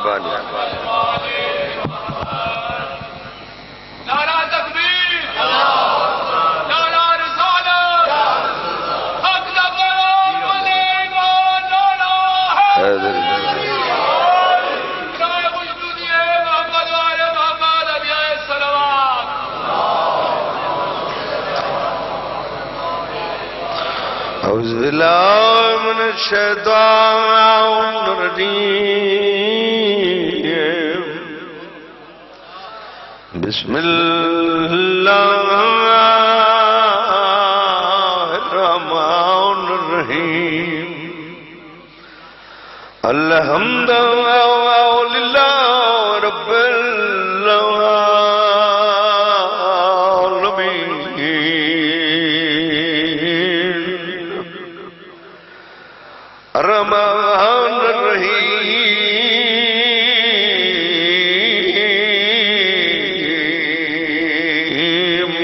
مہربانی نعرہ تکبیر نعرہ رسالت حق دا پیغام ایمان نعرہ حیدری نعرہ وجودی محمد وآل محمد ابیہ السلام اعوذ باللہ من الشیطان الرجیم بسم اللہ الرحمن الرحیم الحمد للہ رب الرحمن الرحیم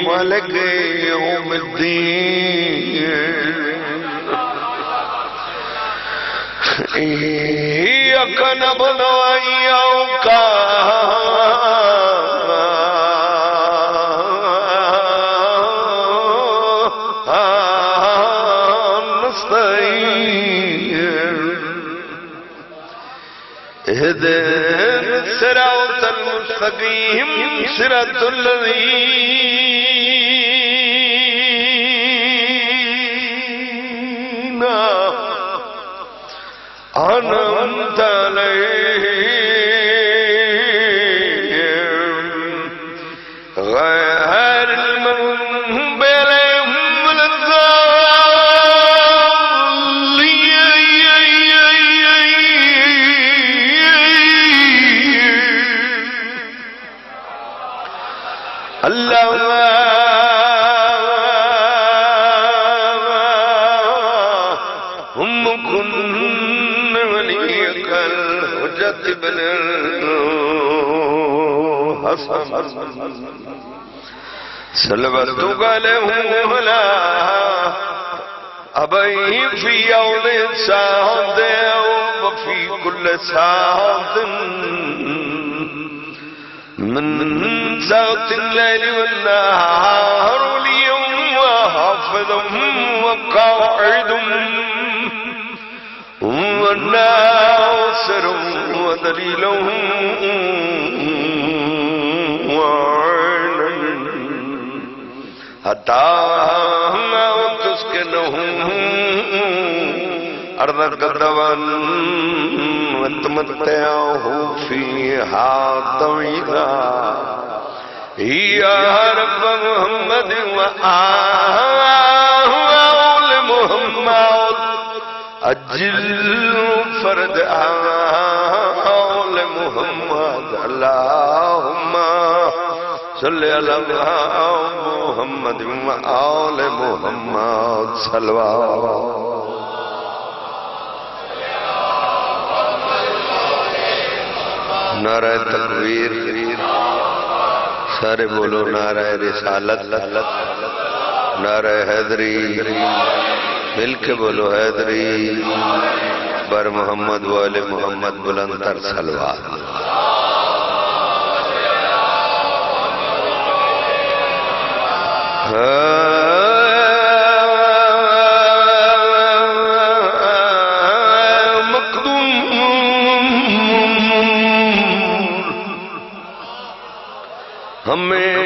مالک یوم الدین ایاک نعبد وإیاک اهدنا الصراط المستقيم صراط الذين أنعمت عليهم غير المغضوب عليهم ولا اللهم كن وليك الحجة بن الحسن صلواتك عليه وعلى أبيه في يوم السعد وفي كل ساعة من ساعة الليل والنهار اليوم وحافظهم وقاعدهم وناصرهم ودليلهم حتى تسكنهم أرضك طوعا وتمتعه فيها طويلا يا رب محمد وآل محمد أجل فرد آل محمد اللهم صل على محمد وآل محمد صلوات نعرہ تکبیر سارے بولو نعرہ رسالت نعرہ حیدری مل کے بولو حیدری بر محمد وآل محمد بلندر صلوات ہمیں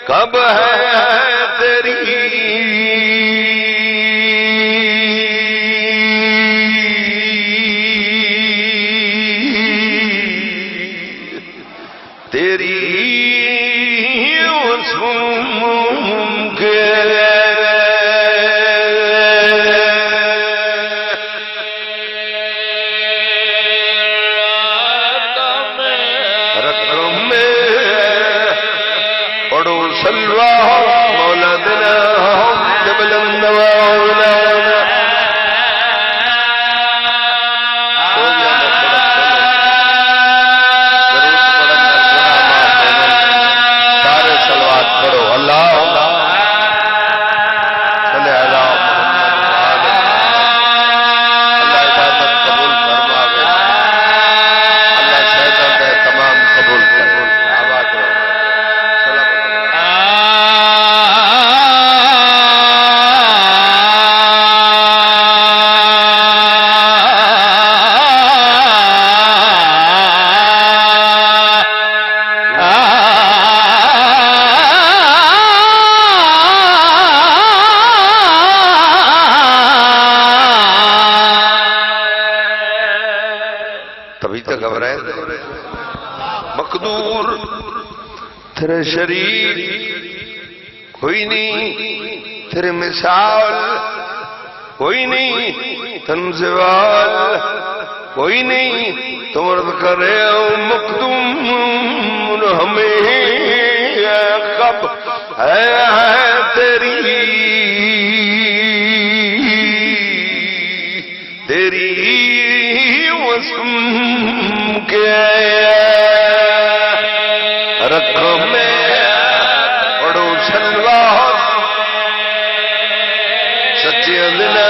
کب ہے تیری وصفوں کے سمجھتے گھبرائے مقدور تیرے شریک کوئی نہیں، تیرے مثال کوئی نہیں، تنزوال کوئی نہیں، تم عرض کرے مقدوم ہمیں کب ہے تیری وسم کے رکھو میں پڑو سلوا سچی اندنا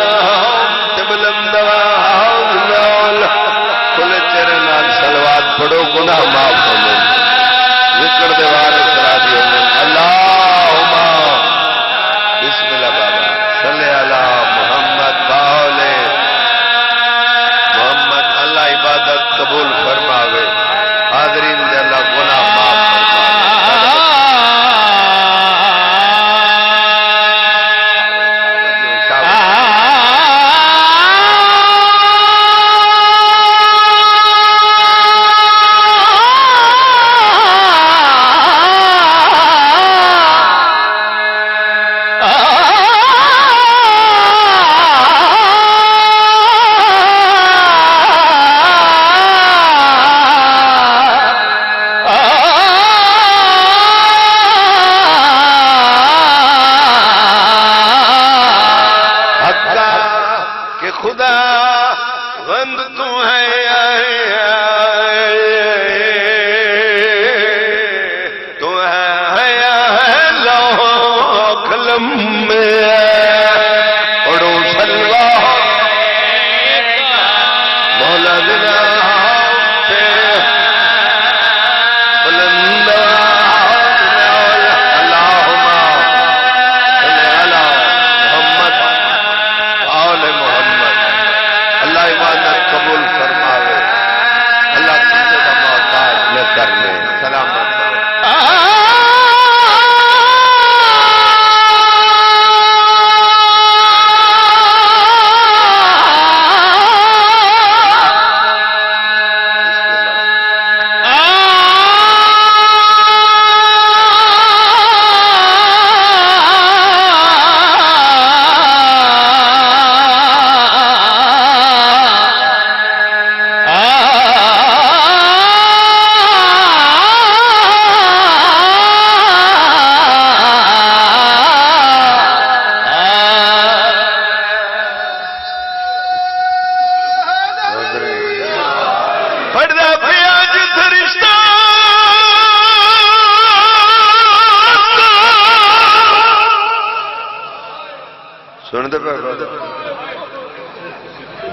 تبلندوا کل تیرے نال سلوات پڑھو گناہ معاف ہونے ذکر دیوار کرا دیو اللہم بسم اللہ بابا صلی علی محمد باولے محمد اللہ عبادت قبول فرماوے حاضرین دے اللہ گناہ معاف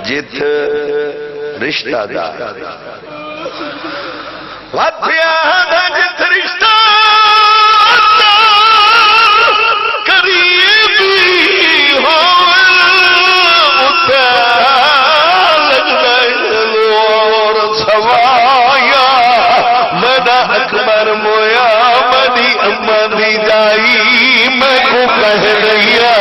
جت رشتہ دار جت رشتہ قریبی ہو اور سوایا مدا اکبر مویا مدی اما دی جائی میں کو کہہ رہیا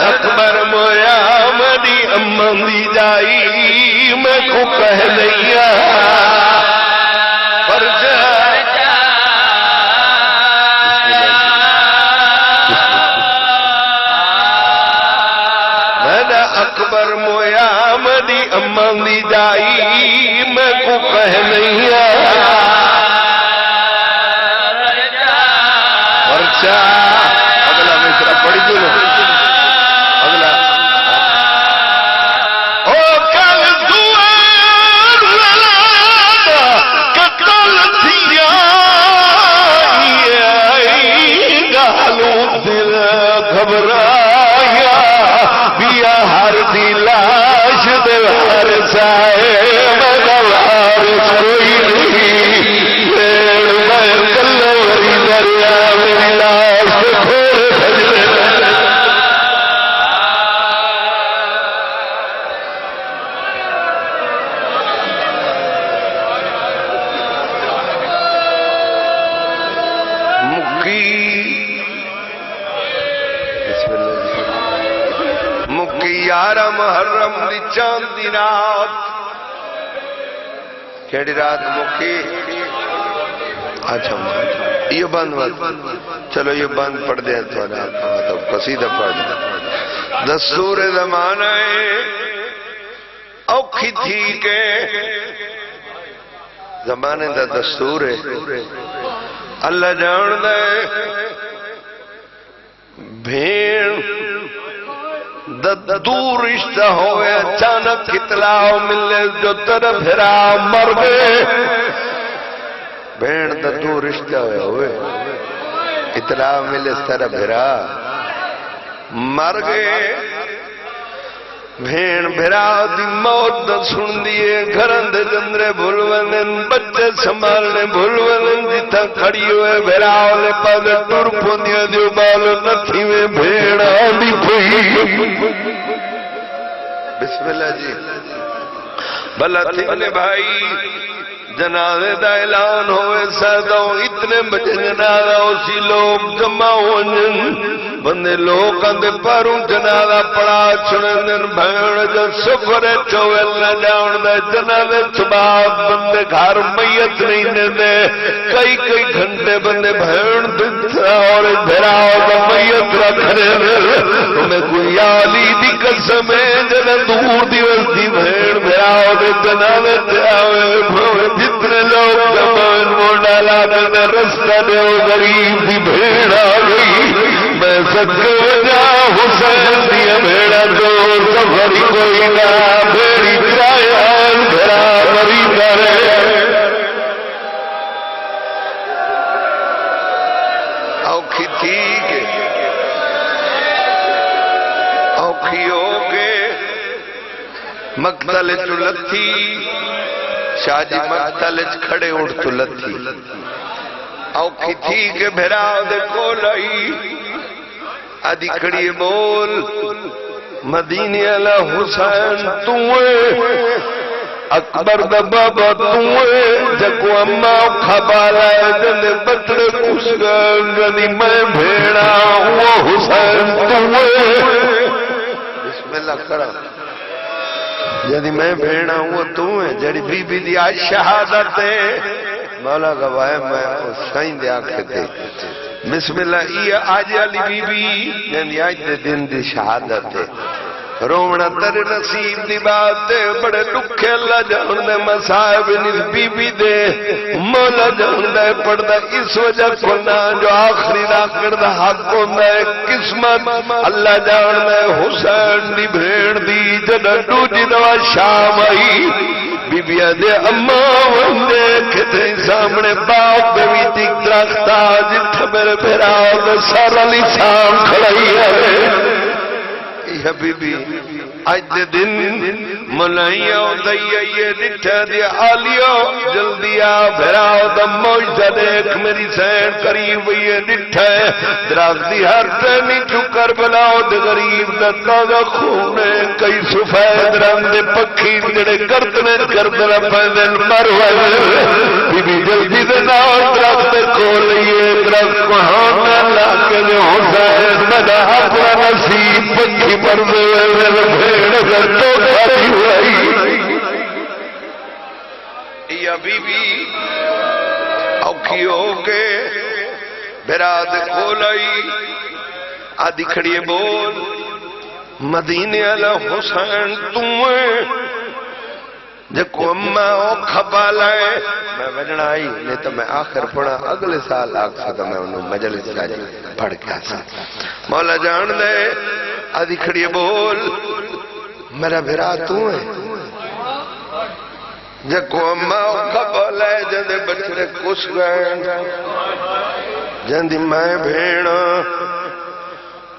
اکبر مویا مدی امندی جائی میں کو کہہ لیا میرا اکبر مویا مدی امندی جائی میں کو کہہ لیا پرچا اگلا مصرع پڑھی جو 11 محرم دی چاند دی رات کیڑی رات مکھی اچھا یہ بند چلو یہ بند پڑھ دیں تو قصیدہ پڑھ دیں دستور زمانہ اوکھی تھی کہ زمانے دا دستور ہے اللہ جان دے بھیڑ دور رشتہ ہوئے اچانک اطلاع ملے جو طرف پھرا مر گئے بھیڑ دور رشتہ ہوئے اطلاع ملے اس طرف پھرا مر گئے بھیڑ بھرا دی موت دا سن دیئے گھرن دے جندرے بھولونن بچے سنبھالنے بھولونن جتا کھڑی ہوئے بھرا والے پاگے ٹور پوندیا دیو بالو نتھی میں بھیڑ آدھی پئی بسم اللہ جی بھلا تھے بھائی جنازے دا اعلان ہوئے سادوں اتنے بجے جنازہ اسی لوگ جمع ہوئیں بندے لوگ اندے پاروں جنازہ پڑا چھڑندن بھیڑ جو سفر چوے اللہ جاؤن دے جنازے چھباب بندے گھر میت نہیں دے کئی گھنٹے بندے بھیڑ دکھتا اور بھیڑا ہوگا میت رکھنے میں کوئی آلی دی قسم ہے جنہ دور دیوستی بھیڑ بھیڑا ہوگا جنازے جاوے جتنے لوگ جمعن وہ ڈالا کرنے رستہ دے وہ غریب دی بھیڑ آ گئی میں سکے جا حسین دیا بھیڑا دور سفری کوئی نہ بھیڑی کرائیان بھیڑا مری کرے اوکھی ٹھیک ہے اوکھی ہو کے مقتل چلتی شاہ جی مقتل کھڑے اٹھ تو لتھی اوکھی تھی کہ بھیرا دے کولائی آدھی کھڑی بول مدینے علی حسین توئے اکبر دا بابا توئے جکو اما اوکھا بالا ہے جنے بطڑے کس گنی میں بھیڑا وہ حسین توئے بسم اللہ کرا جدی میں بھیڑا ہوں تو ہے جڑی بی بی دی آج شہادت ہے مولا گواہ میں سائن دے آنکھے تھے بسم اللہ یہ آج علی بی بی جدی آج دے دن دی شہادت ہے رومنا تر نصیب دی بات دے بڑے دکھے اللہ جان دے مسائب نس بی بی دے مولا جان دے پڑھدا اس وجہ کھنا جو آخری راکڑ دا حق ہوندہ ہے قسمت اللہ جان دے حسین دی بھیڑ دی جدہ دوجی دوا شام آئی بی بی دے اماں وندے کھتے سامنے باپ بے بھی دیکھ درختا جتھا میرے بھیرا دے سارا لیسان کھڑائی ہے حبیبی آج دے دن ملائیوں دئیے نٹھا دیا آلیوں جلدی آ بھراؤ دا موجہ دیکھ میری سین قریب یہ نٹھا ہے درازدی ہر تینی چکر بلاؤ دے غریب دا تازہ خونے کئی سفید رنگ دے پکھی جڑے گردنے گردنا پیدن مروے بی بی جلدی دے ناؤ درازدے کھولئیے درازد مہانا لاکے جو حسین مدہ اپنا نصیب پکھی مردے بھیڑ کر تو کھاری ہوئی یا بی بی اوکھی ہو کے براد کھولائی آدھی کھڑیے بول مدینے علی حسین تمہیں جکو اممہ اوکھا پالائے میں وجنا آئی نہیں تو میں آخر پڑھا اگلے سال آگ سکتا میں انہوں مجلس جاجی پڑھ کے آسا مولا جان دے آدھی کھڑیے بول میرا بھرا تو ہے جکو اممہ اوکھا پالائے جندے بچڑے کس گئے جندی میں بھیڑا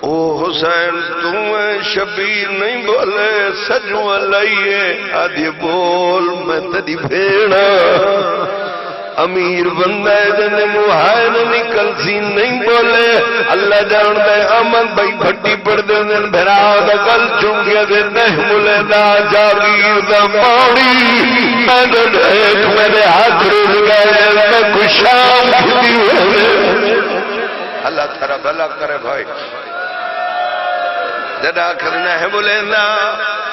او حسین تمہیں شبیر نہیں بولے سجو لائیے آدھی بول میں تدی بھیڑا امیر بندہ جن محائن نکل سی نہیں بولے اللہ جان دے امن بھائی بھٹی پڑ دے دن بھرا دا گل چونگیا دے نہیں ملے دا جاگیر دا ماڑی میں دے ایک میرے ہاتھ رول گئے میں کچھ شام کھتی ہوئے اللہ تھرا بھلا کرے بھائی جدا کرنا ہے بولینا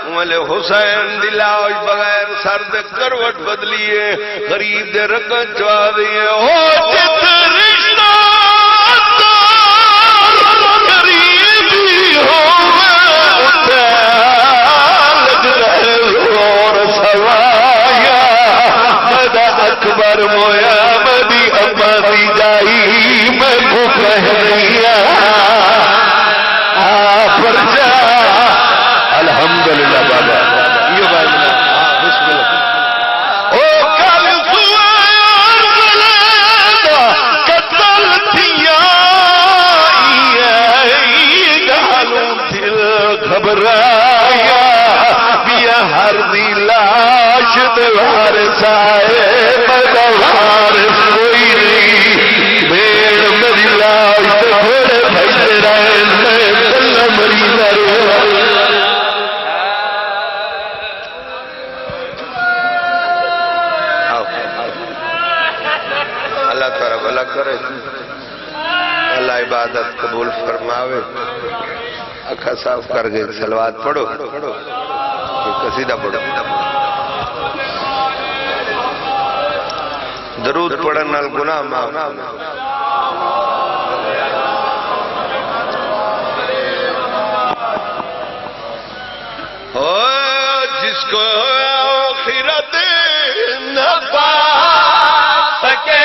مولے حسین دلاش بغیر سر دے کروٹ بدلیے غریب دے رکن چوا دیئے ہو جت رشتہ غریبی ہوئے لگ رہے اور سوایا مدہ اکبر مویا مدی اما دی جائی میں کو کہہ رہیا الحمدللہ بابا یہ بھائی بسم اللہ او کل سوار قتل تھیا یہ گالوں دل گھبرایا بیا ہر دی لاش دوار سائے مدوار کوئی نہیں بھیڑ میری لاش تھوڑے بھائی رہے میں بلہ مری نرو کرے اللہ عبادت قبول فرماوے اکھا صاف کر گئے صلوات پڑھو قصیدہ پڑھو درود پڑھن نال گناہ معاف جس کو آخرت نہ پا سکے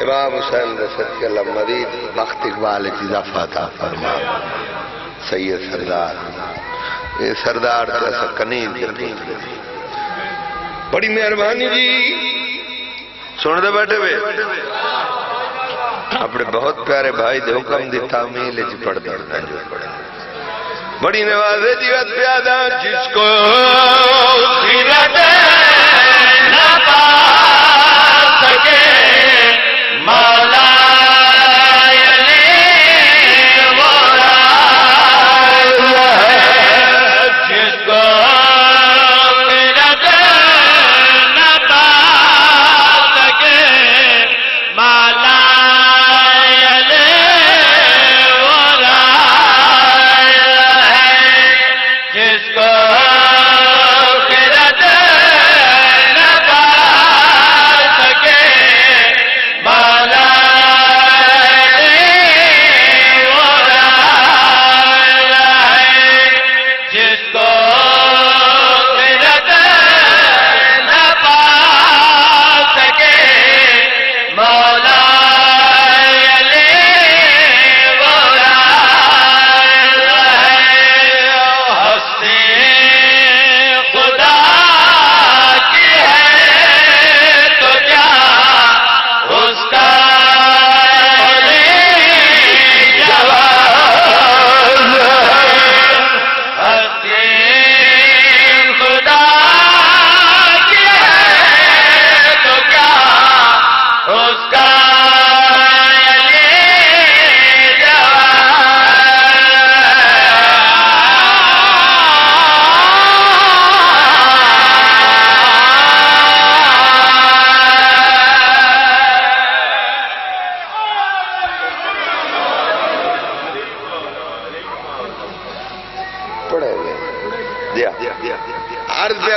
امام حسین رسد کے اللہ مدید وقت اقبال اضافہ تھا فرما سید سردار یہ سردار تیسا کنید بڑی مہربانی جی سن دے بیٹھے بے اپنے بہت پیارے بھائی دے حکم دی تعمیل جی پڑھ دینا جو پڑھے بڑی نوازے جیوت پیادا جس کو خیرت نہ پا سکے مولا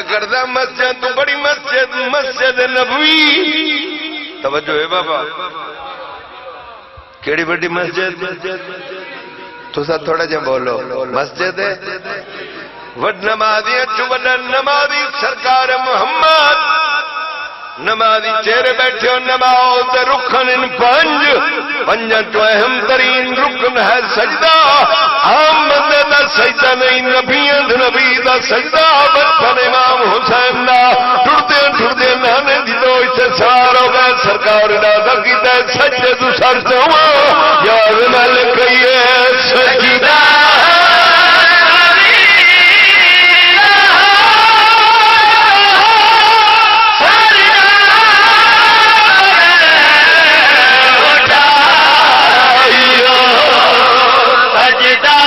کردہ مسجد تو بڑی مسجد مسجد نبوی توجہ ہے بابا کیڑی بڑی مسجد تو ساتھ تھوڑا جہاں بولو مسجد ہے وڈ نمازی اچھو وڈن نمازی سرکار محمد نمازی چہرے بیٹھے ہو نماز رکن ان پنجن تو اہم ترین رکن ہے سجدہ عام بندے دا سجدہ نہیں نبی دا سجدہ بچپن امام حسین دا ٹھڑتے نانے دی دو اسے سوار ہو گئے سرکار دا کیتا ہے سجدے تو سر سے ہوا یا ملک یہ سجدہ سجدہ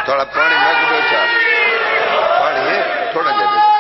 تھوڑا پانی میں کو چاہ پانی ہے تھوڑا جلدی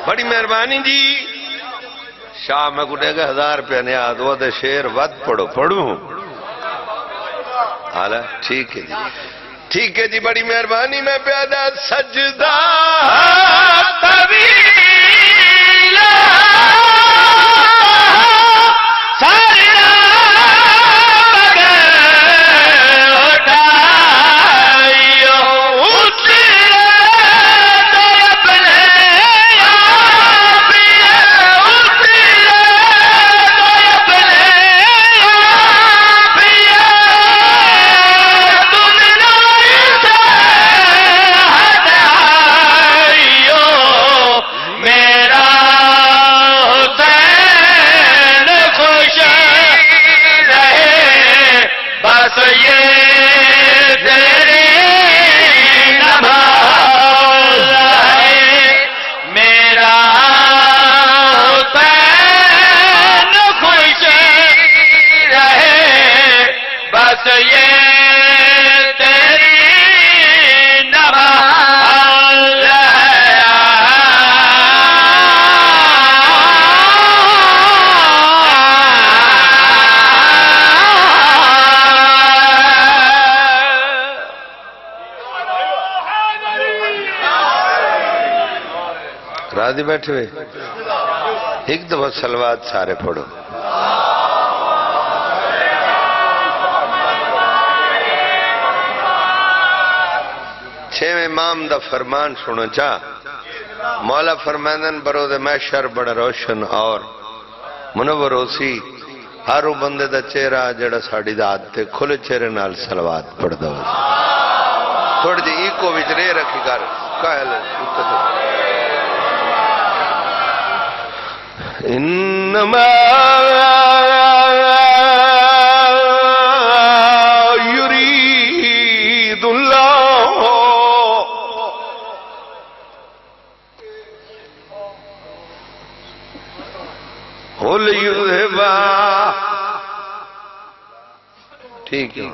بڑی مہربانی جی شاہ میں کو دے گا 1000 روپے نیاد وہ دے شیر ود پڑھوں حالا ٹھیک ہے جی ٹھیک ہے جی بڑی مہربانی میں پیادہ سجدہ طویل سارا راضی بیٹھے ہوئے ایک دفعہ صلوات سارے پڑھو چھویں امام دا فرمان سنو چاہ مولا فرمائدن برود محشر بڑا روشن اور منور ہوسی ہارو بندے دا چہرہ جڑا ساڑی داد تے کھلے چہرے نال صلوات پڑھ دو تھوڑی دی ایکو وچرے رکھی کر کہل انما يريد الله ليذهب ٹھیک ہے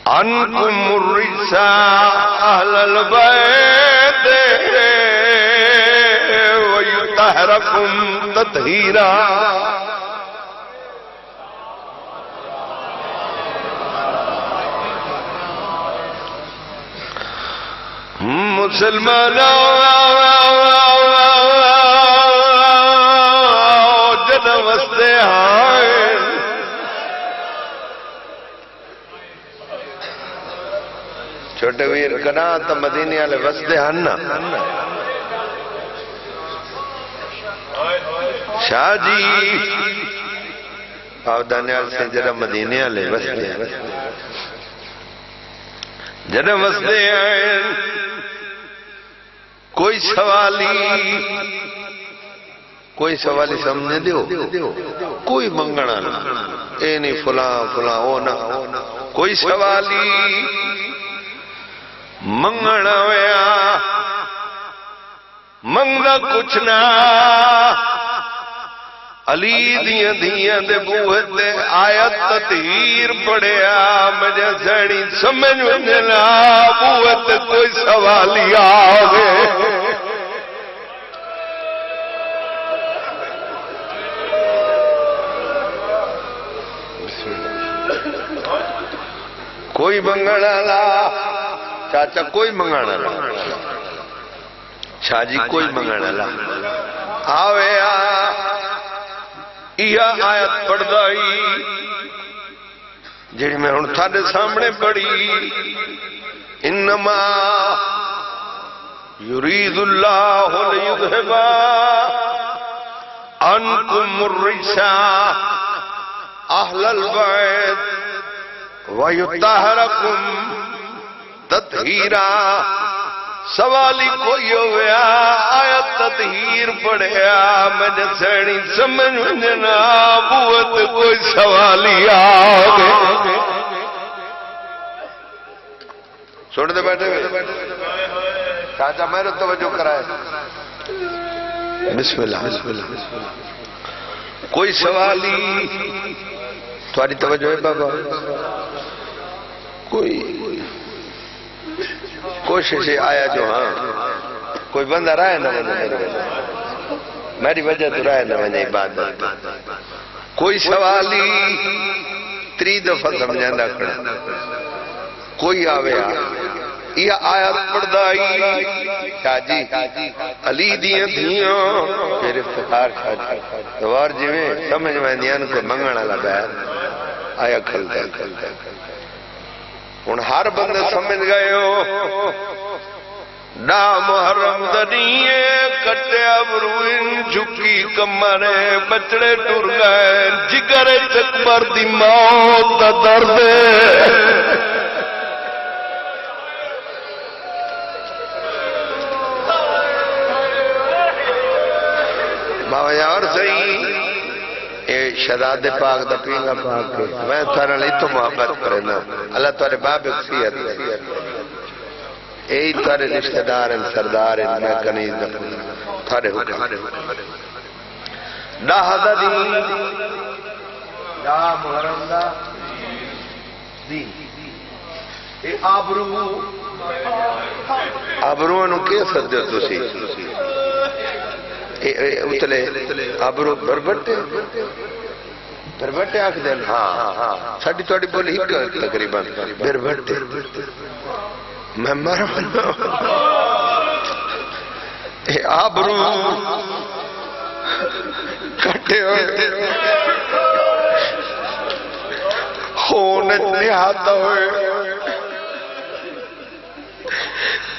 عنكم الرجس اهل البيت ويطهركم تطهيرا مسلمانوں جنم وستے ہیں چھوٹے ویر کنا تا مدینے والے وستے ہیں نا شاہ جی آودانیال سے جنہ مدینے والے وستے ہیں جنہ وستے ہیں کوئی سوالی سمجھے دیو کوئی منگنا نہ اے نہیں فلاں او نہ کوئی سوالی منگنا ویا منگنا کچھ نہ علی دیاں دیاں دے بوہت دے آیت تطہیر پڑھیا مجھے سڑی سمجھ وجنا بوہت کوئی سوالی آگے کوئی منگنا لا چاچا کوئی منگنا لا شاہ جی کوئی منگنا لا آوے یہ آیت پڑھ دائی جڑی میں ہن تھاڈے سامنے پڑھی انما یرید اللہ لیذھب عنکم الرجس اہل البیت ویطہرکم تطہیرا. سوالی کوئی ہویا آیت تطہیر پڑھیا میں جسینی سمجھ جنا بوت کوئی سوالی آگے. چھوڑ دے بیٹھے چاچا میرے توجہ کرائے. بسم اللہ کوئی سوالی تمہاری توجہ ہے بابا. کوئی کوشش آیا جو ہاں کوئی بندہ رائے نہ بنے میری وجہ تو رائے نہ بنے عبادت. کوئی سوالی 3 دفعہ سمجھانا کھڑا کوئی آویا یہ آیت پڑھدائی شاہ جی علی دیاں تھیاں پھر افتخار شاہ جی دوار جی میں سمجھ میں دیاں کو منگنا لگا آیا کھلتا ان ہر بندے سمجھ گئے ہو. نا محرم دنیے کٹے ابروین جھکی کمرے بچڑے ٹر گئے جگر چکبر دی موت دا درد. بابا یار صحیح اے شہزاد پاک دا پینگا پاک کے میں تھارا لی تو محبت کرنا اللہ تھارے باب اکسیت اے تھارے رشتہ دار سردار میں کنیز دفن تھارے حکم دا حضا دی دا محرم دا دی اے آبرو انہوں کیا سدے تو سی اتلے آبرو بربٹے آکھ دیں ہاں ساڑھی توڑی بولی ہی تقریباً بربٹے میں مرمنا اے آبرو کٹے ہوئے خونت نہاتا ہوئے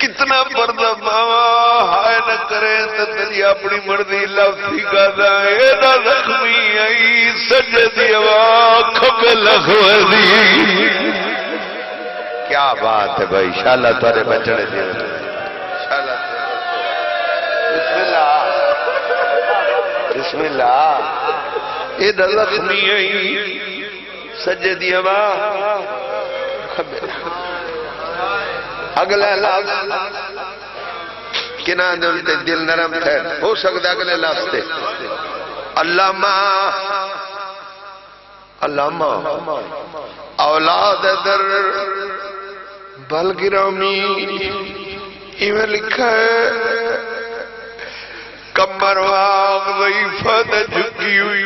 کتنا پردہ ماما ہائے نہ کریں تو تلی اپنی مردی لفظی کا دائے نہ زخمی آئی سجدی آواز کھپے لخوزی. کیا بات ہے بھائی شاءاللہ تارے بچڑے دے بسم اللہ بسم اللہ اے نہ زخمی آئی سجدی آواز کھپے اگلے لفظ کنا دلتے دل نرم تھے ہو سکتا اگلے لفظ تھے علامہ اولاد در بلگرامی ایمیں لکھا ہے کمر واغ ضعیفہ جھکی ہوئی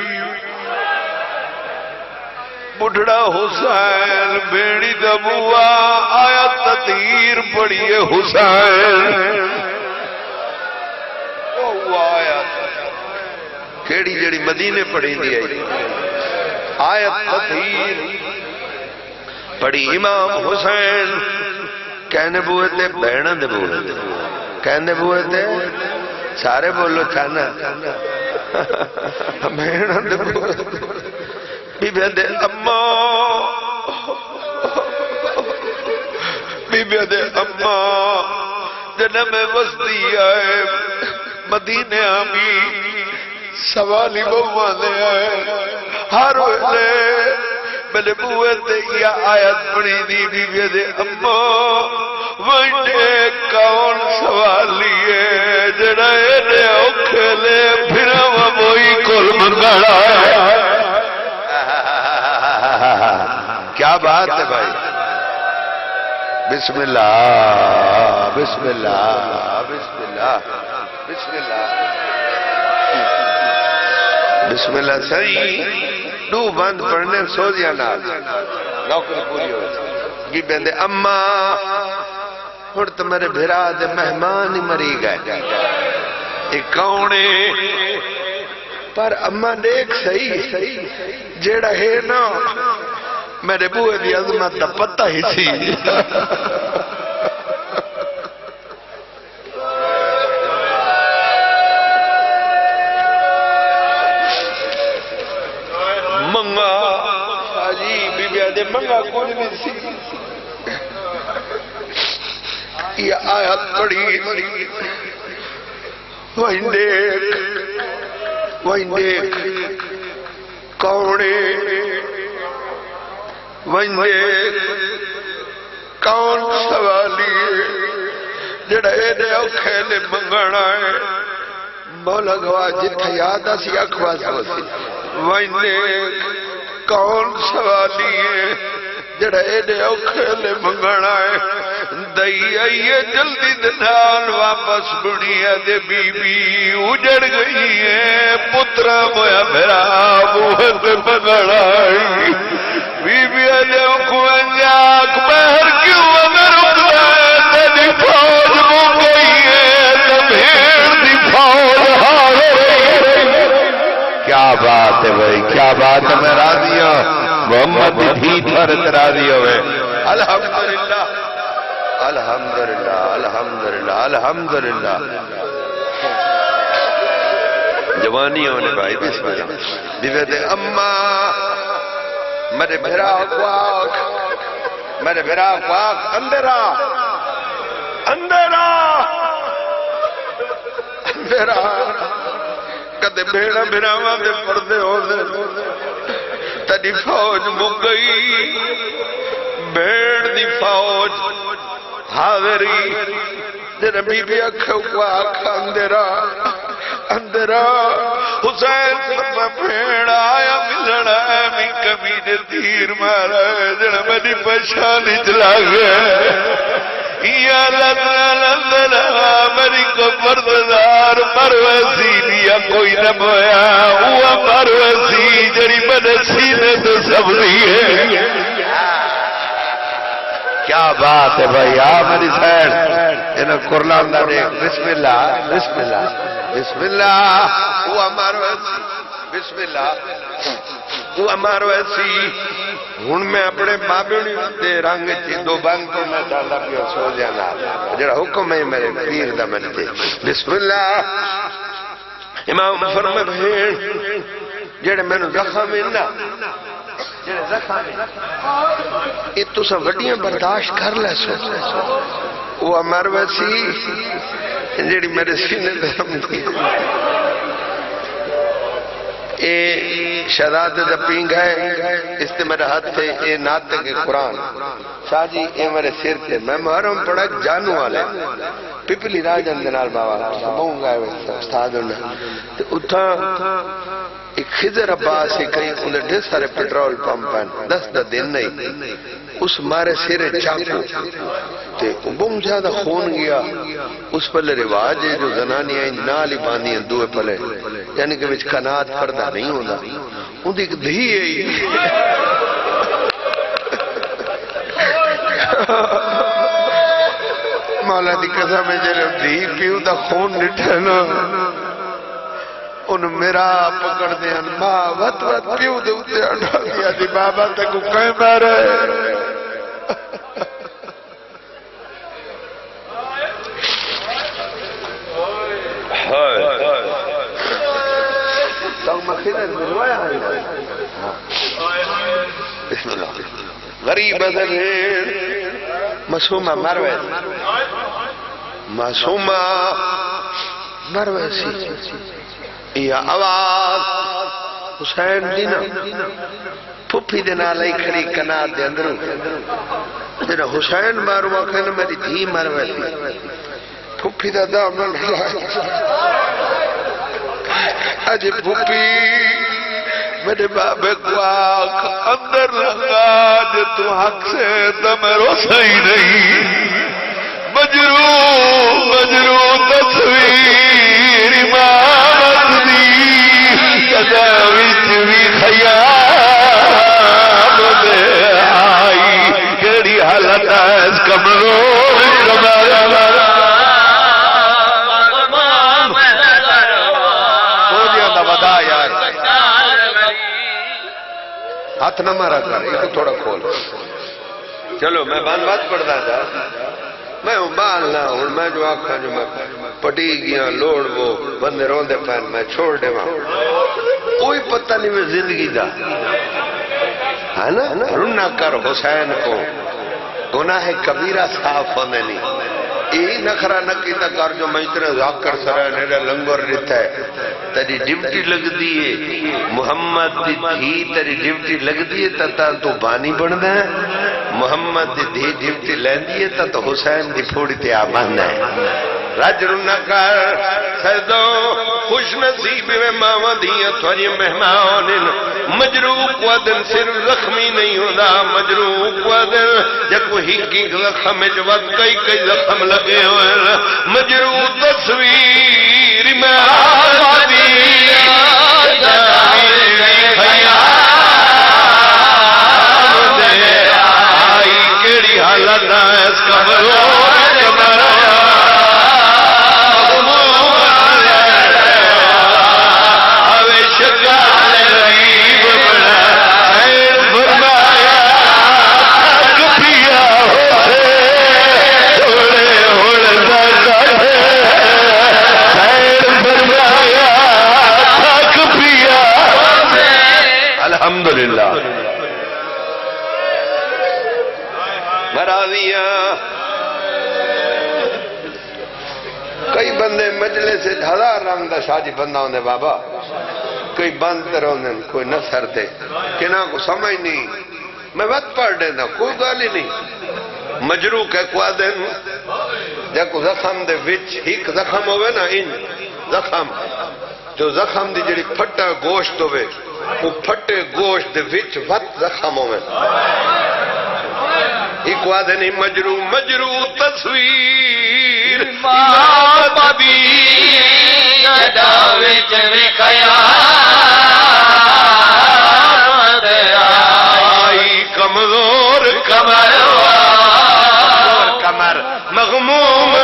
بڑھڑا حسین بیڑی دبوا آیا تطہیر پڑھئے حسین کیڑی جڑی مدینے پڑھی دی آیت تطہیر پڑھی امام حسین کہنے بوئے تھے بہنہ دے بوئے تھے کہنے بوئے تھے سارے بولو چھانا بہنہ دے بوئے تھے بی بی دے اماں بی بی دے اماں جنم وسطی آئے مدینے آمی سوالی بہوانے آئے ہر ویلے میرے بوئے تے یا آیت پڑھی دی بی بی دے اماں ویڈے کون سوالی ہے جڑائے نے اوکھلے پھرا وہی کل منگڑا ہے. کیا بات ہے بھائی بسم اللہ بسم اللہ بسم اللہ بسم اللہ بسم اللہ صحیح دو بند پڑھنے سو دیا نال نوکری پوری ہو گی بندے اماں اور تمہارے بھرا دے مہمان ہی مری گئے ایک کونے پر اماں دیکھ صحیح جیڑا ہے نا میرے بوئے دی عظمت دا پتہ ہی سی جڑے منگا کچھ نہیں سی یہ آیت پڑھی وہیں دیکھ کونے وہیں دیکھ کون سوالی جڑا ایڈے اوکھے لے منگنا ہے مولا گواہ جتھا یاد آسی اکھواز ہوسی وہیں دیکھ کون سوالی ہے جڑا ایڈے اوکھے لے منگنا ہے دئی آئیے جلدی دنال واپس بڑھیا دے بی بی اجڑ گئی ہے پترہ مویا میرا بوہت منگنا ہے بی بی آجے اوکھو انجاک بہر کیوں اگر اکھا ہے تیری فوج مو گئی ہے تبھیر دی فوج ہار رہی ہے کیا بات ہے بھائی کیا بات ہے میں راضی ہوں محمد بھی تھرت راضی ہوئے الحمدللہ الحمدللہ الحمدللہ الحمدللہ جوانی ہونے بھائی بسم اللہ بیوے اممہ میرے بھرا اقواق اندرا کدے بھیڑا بھراواں دے پردے ہو دے تیری فوج مک گئی بھیڑ دی فوج حاضری جنہ بی بی اقواق اندرا حسین فرما بھیڑ آیا ملنا ہے میں کمی نے تیر مارا ہے جنہ میری پشانی چلا گیا یا لندنا میری کو پرددار مرویسی لیا کوئی نہ مویا وہ مرویسی جڑی میرے سینے تو سبری ہے کیا بات ہے بھائی میری سائن انہوں قرآن دا دیکھ بسم اللہ بسم اللہ بسم اللہ وہ مرویسی بسم اللہ وہ مرویسی ہن میں اپنے بابیونی دے رنگ چی دو بانگ تو میں ڈالا پیا سو جانا جڑا حکم ہے میرے پیر دا منتے بسم اللہ امام فرمائے بھین جڑے میں نے زخم انہا جڑے زخم یہ تو سا وڈیاں برداشت کر لے سو وہ مرویسی جڑی میرے سینے دے ہم کی اے شہزاد دا پینگ ہے اس تے میرے ہاتھ تھے اے ناتے کے قرآن شاہ جی اے میرے سر تھے میں محرم پڑھا جانو والے پپلی راج اندنال بابا سبوں گا استاد انہیں تو اتھا ایک خضر عباس ہی کہیں انہیں ڈھیر سارے پیٹرول پمپ ہیں 10 دن نہیں اس مارے سرے چاکو تے بہت زیادہ خون گیا اس پلے رواج ہے جو زنانی آئیں نالی باندھی ہیں دوئے پلے یعنی کہ وچ کنات پردہ نہیں ہونا ان دی ایک دھی ہے مولا دی قسم ہے جنہوں دھی پیو دا خون نٹھنا ان میرا پکڑ دیا ماں وط پیو دے اتے اٹھا دیا دی بابا تک کہیں مارے بسم اللہ غریب ذہن معصومہ مرویسی یہ آواز حسین دینا پھپی دینا لئی کھڑی کنار دے اندروں دینا حسین ماروا کھنا میری دھی مرویسی پھپی دا دامن ہلائے اج پھپی میرے بابے کو آنکھ اندر لگا جو تو حق سے تمہرو صحیح نہیں مجرو تصویر امامت دی کداویچ بھی خیام دے آئی کیڑی حالت ہے اس کمرور کمارا ہو جیا دا ودا یار ہاتھ نہ مارا کر ایک تھوڑا کھول چلو میں بات پڑھتا تھا میں بالنا ہوں میں جو آکھا جو میں پٹی گیا لوڑ وہ بندے روندے پہن میں چھوڑ دے وہاں کوئی پتہ نہیں میں زندگی دا ہے نا رنا کر حسین کو گناہ کبیرہ صاف ہونے نہیں ای نخرا نکی تا کر جو میں اتنے ذاکر سرائن ایڈا لنگر رہتا ہے تیری ڈیوٹی لگ دیئے محمد دی دھی تیری ڈیوٹی لگ دیئے تا تو بانی بڑھنا ہے محمد دی دھی ڈیوٹی لین دیئے تا حسین دی پھوڑی تے آمانا ہے رجر نکر سردوں خوش نصیب میں ماما دیا تھوڑی مہمان مجروق ودن صرف زخمی نہیں ہونا مجروق ودن جب ہی کی زخم جوت کئی زخم لگے ہوئے مجروق تصویر میں آبادی آئی کیڑی حالت ہے اس قبروں الحمدللہ مرادیاں کئی بندے مجلے سے ہزار رنگ دا شادی بندہ ہونے بابا کوئی بند رونے کوئی نصر دے کناں کو سمجھ نہیں میں وقت پڑھ دینا کوئی گالی نہیں مجروح ہے کو دن جب زخم دے وچ ایک زخم ہوئے نا ان زخم جو زخم دی جڑی پھٹا گوشت ہوئے وہ پھٹے گوشت دے وچ وقت زخم ہوئے ایک وادنی مجروح تصویر امام بابی جداوچ وکھیا آئی کمزور کمر مغموم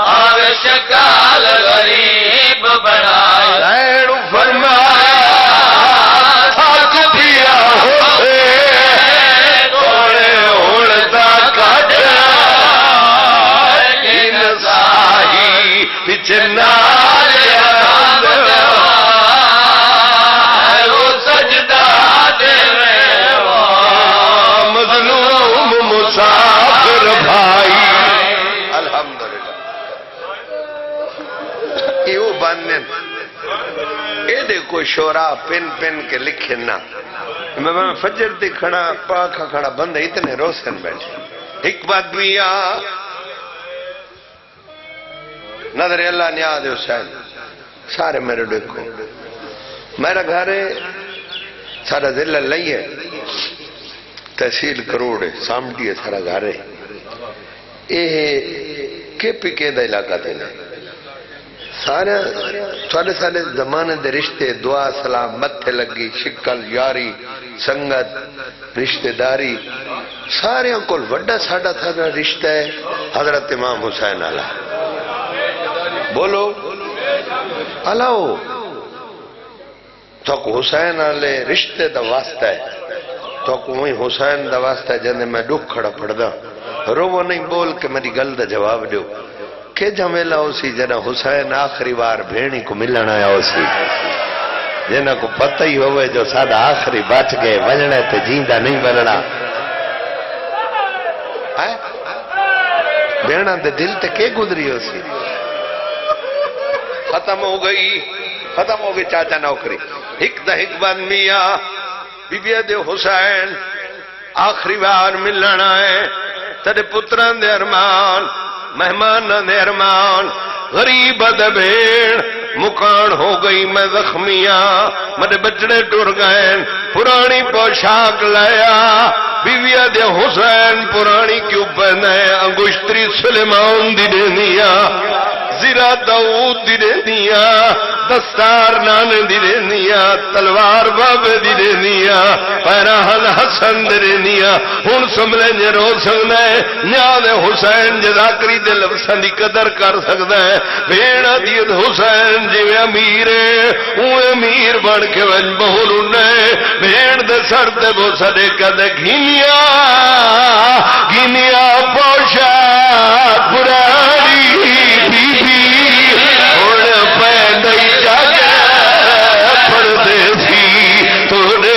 آوے شکال غریب بڑا زیر فرمایا تھاک دیا ہوتے توڑے اڑتا کٹ ان ساہی پچھنا کوئی شورا پن پن کے لکھے نا میں فجر دی کھڑا پاکھا کھڑا بندے اتنے روشن بیٹھے ایک بات بھی نظر اللہ نیاز حسین سارے میرے دیکھو میرا گھر ہے سارا ضلع لئی ہے تحصیل کروڑ ہے سامٹی ہے سارا گھر ہے یہ کے پی کے دا علاقہ دینا سارے سارے زمانے دے رشتے دعا سلام متھے لگی شکل یاری سنگت رشتہ داری سارے کو وڈا ساڑا تھا رشتہ ہے حضرت امام حسین علیہ بولو علاؤ تو کو حسین علیہ رشتے دا واسطہ ہے تو کو وہی حسین دا واسطہ ہے جنہیں میں دکھ کھڑا پڑ دا رو وہ نہیں بول کے میری گل دا جواب دیو کہ جھمیلا اسی جنہ حسین آخری بار بھیڑی کو ملنا آیا اسی جنہ کو پتہ ہی ہوئے جو سادہ آخری بچ گئے وجنے تے جیندہ نہیں بننا بھیڑا دے دل تے کے گزری اسی ختم ہو گئی چاچا نوکری ایک بند میاں بی بی دے حسین آخری بار ملنا ہے تیرے پتران دے ارمان مہمان دے ارمان غریب دے بھیڑ مکان ہو گئی میں زخمیاں میرے بچڑے ٹر گئے پرانی پوشاک لایا بیویا دے حسین پرانی کیوں پہنے انگشتری سلیمان دی دینیا زیرہ داؤد دی دینیا دستار نانے دی دینیا تلوار بابے دی دینیا پیراہن حسن دی دینیا ہن سملے جے رو سکنا ہے نیاد حسین جذاکری دے لفظاں دی قدر کر سکتا ہے بھیڑا دیت حسین جی امیر ہے وہ امیر بڑھ کے وج بہن انہیں بھیڑ دے سر دے بو سڑے کدے گھینیا پوشا پرانی بی بی اور پیدائی جاگے پردے سی توڑے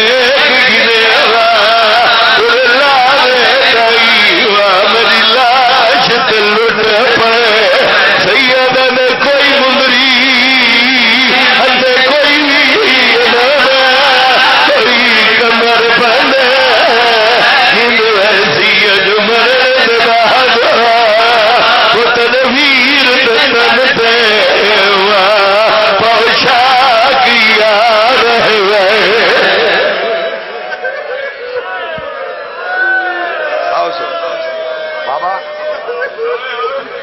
ہوئے